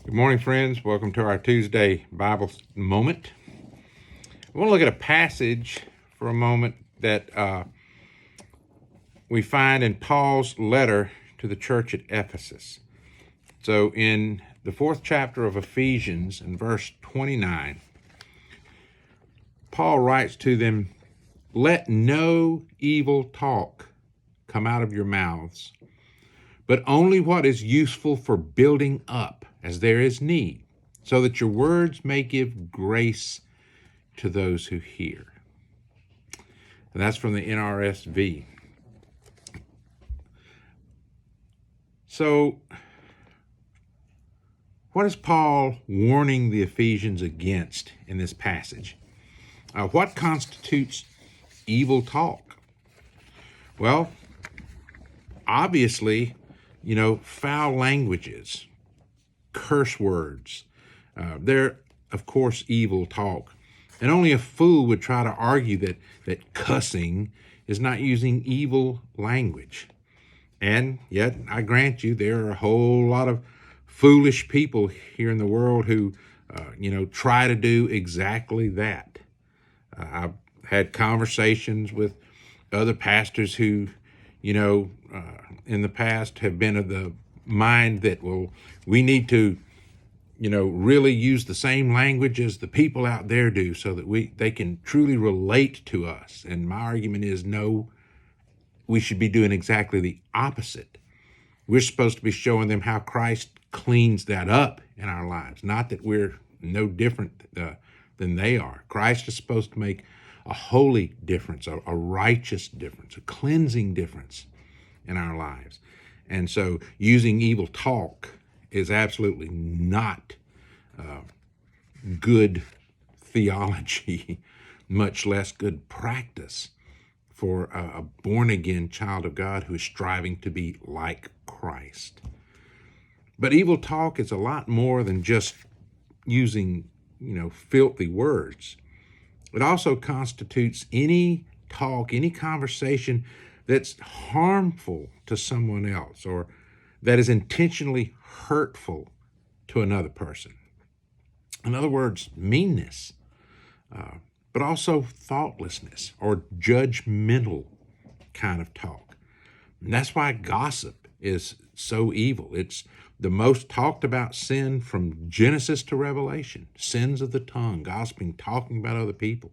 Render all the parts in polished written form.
Good morning, friends. Welcome to our Tuesday Bible moment. I want to look at a passage for a moment that we find in Paul's letter to the church at Ephesus. So in the 4th chapter of Ephesians, in verse 29, Paul writes to them, "Let no evil talk come out of your mouths, but only what is useful for building up as there is need, so that your words may give grace to those who hear." And that's from the NRSV. So, what is Paul warning the Ephesians against in this passage? What constitutes evil talk? Well, obviously, foul languages, curse words. They're, of course, evil talk. And only a fool would try to argue that cussing is not using evil language. And yet, I grant you, there are a whole lot of foolish people here in the world who, try to do exactly that. I've had conversations with other pastors who, in the past have been of the mind that, well, we need to, really use the same language as the people out there do so that they can truly relate to us. And my argument is, no, we should be doing exactly the opposite. We're supposed to be showing them how Christ cleans that up in our lives, not that we're no different than they are. Christ is supposed to make a holy difference, a righteous difference, a cleansing difference in our lives. And so using evil talk is absolutely not good theology, much less good practice for a born-again child of God who is striving to be like Christ. But evil talk is a lot more than just using, filthy words. It also constitutes any talk, any conversation that's harmful to someone else or that is intentionally hurtful to another person. In other words, meanness, but also thoughtlessness or judgmental kind of talk. And that's why gossip is so evil. It's the most talked about sin from Genesis to Revelation. Sins of the tongue, gossiping, talking about other people,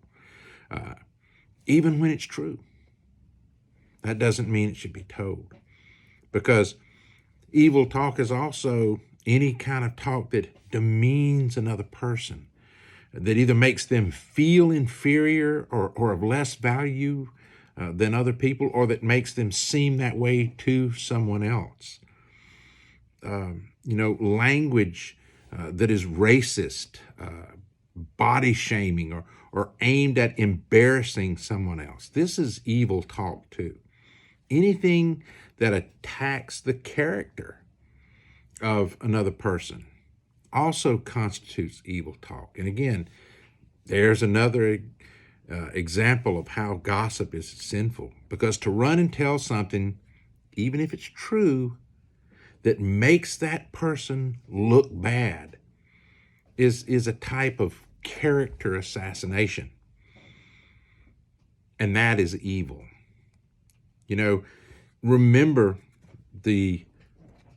even when it's true. That doesn't mean it should be told, because evil talk is also any kind of talk that demeans another person, that either makes them feel inferior or of less value than other people, or that makes them seem that way to someone else. Language that is racist, body shaming, or aimed at embarrassing someone else. This is evil talk too. Anything that attacks the character of another person also constitutes evil talk. And again, there's another example of how gossip is sinful, because to run and tell something, even if it's true, that makes that person look bad is a type of character assassination. And that is evil. Remember the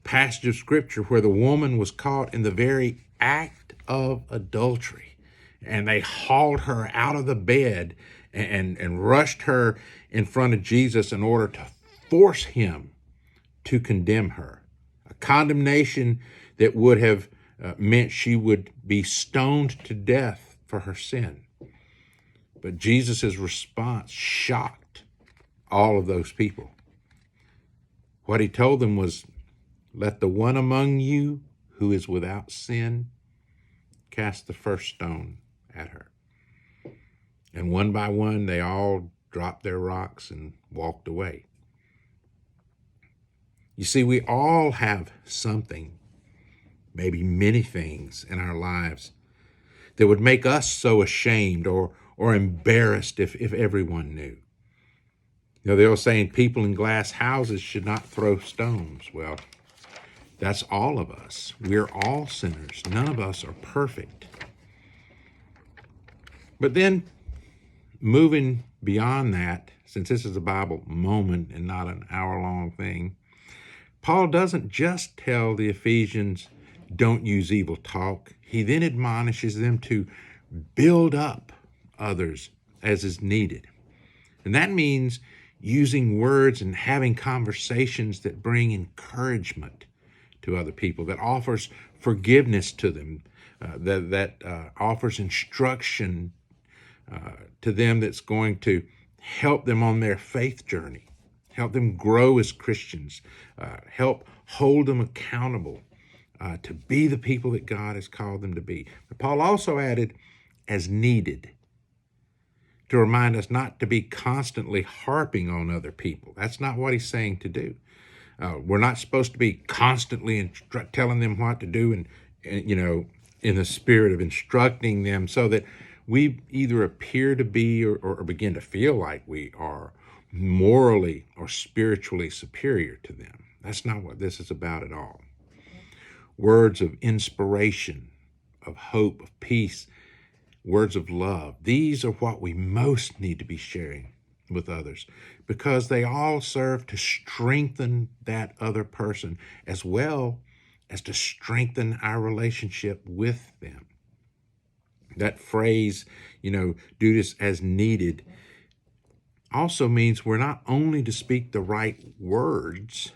passage of Scripture where the woman was caught in the very act of adultery, and they hauled her out of the bed and rushed her in front of Jesus in order to force him to condemn her. A condemnation that would have meant she would be stoned to death for her sin. But Jesus' response shocked all of those people. What he told them was, "Let the one among you who is without sin cast the first stone at her." And one by one, they all dropped their rocks and walked away. You see, we all have something, maybe many things in our lives that would make us so ashamed or embarrassed if everyone knew. The old saying, people in glass houses should not throw stones. Well, That's all of us. We're all sinners. None of us are perfect. But then, moving beyond that, since this is a Bible moment and not an hour-long thing, Paul doesn't just tell the Ephesians, don't use evil talk. He then admonishes them to build up others as is needed. And that means using words and having conversations that bring encouragement to other people, that offers forgiveness to them, that offers instruction to them that's going to help them on their faith journey, help them grow as Christians, help hold them accountable to be the people that God has called them to be. But Paul also added, as needed, to remind us not to be constantly harping on other people. That's not what he's saying to do. We're not supposed to be constantly telling them what to do and, in the spirit of instructing them so that we either appear to be or begin to feel like we are morally or spiritually superior to them. That's not what this is about at all. Words of inspiration, of hope, of peace, words of love. These are what we most need to be sharing with others because they all serve to strengthen that other person as well as to strengthen our relationship with them. That phrase, do this as needed, also means we're not only to speak the right words,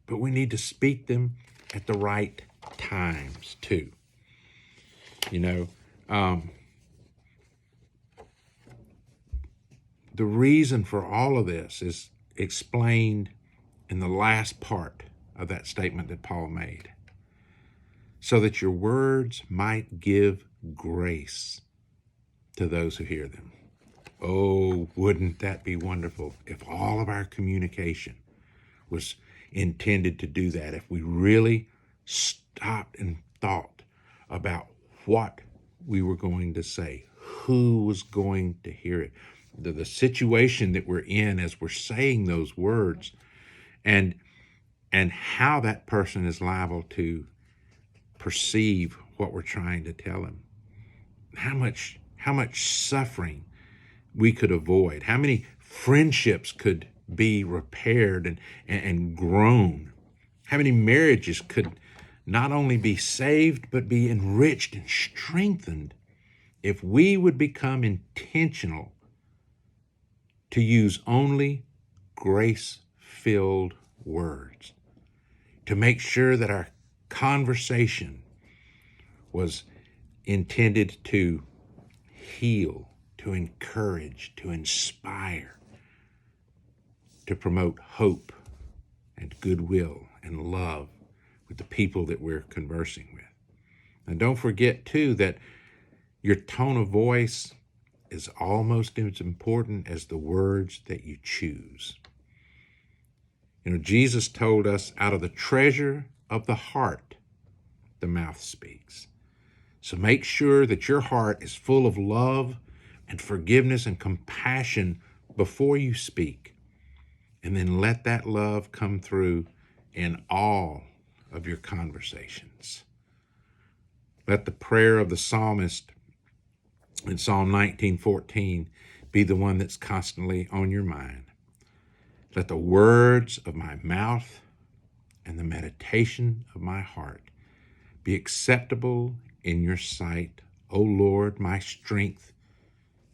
but we need to speak them at the right times too. The reason for all of this is explained in the last part of that statement that Paul made. So that your words might give grace to those who hear them. Oh, wouldn't that be wonderful if all of our communication was intended to do that, if we really stopped and thought about what we were going to say, who was going to hear it, the situation that we're in as we're saying those words, and how that person is liable to perceive what we're trying to tell them. How much suffering we could avoid, how many friendships could be repaired and grown, how many marriages could not only be saved but be enriched and strengthened if we would become intentional to use only grace-filled words, to make sure that our conversation was intended to heal, to encourage, to inspire, to promote hope and goodwill and love with the people that we're conversing with. And don't forget, too, that your tone of voice is almost as important as the words that you choose. Jesus told us, out of the treasure of the heart, the mouth speaks. So make sure that your heart is full of love and forgiveness and compassion before you speak. And then let that love come through in all of your conversations. Let the prayer of the psalmist in Psalm 19:14 be the one that's constantly on your mind. Let the words of my mouth and the meditation of my heart be acceptable in your sight, O Lord, my strength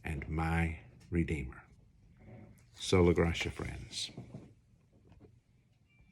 and my Redeemer. Sola Gracia, friends.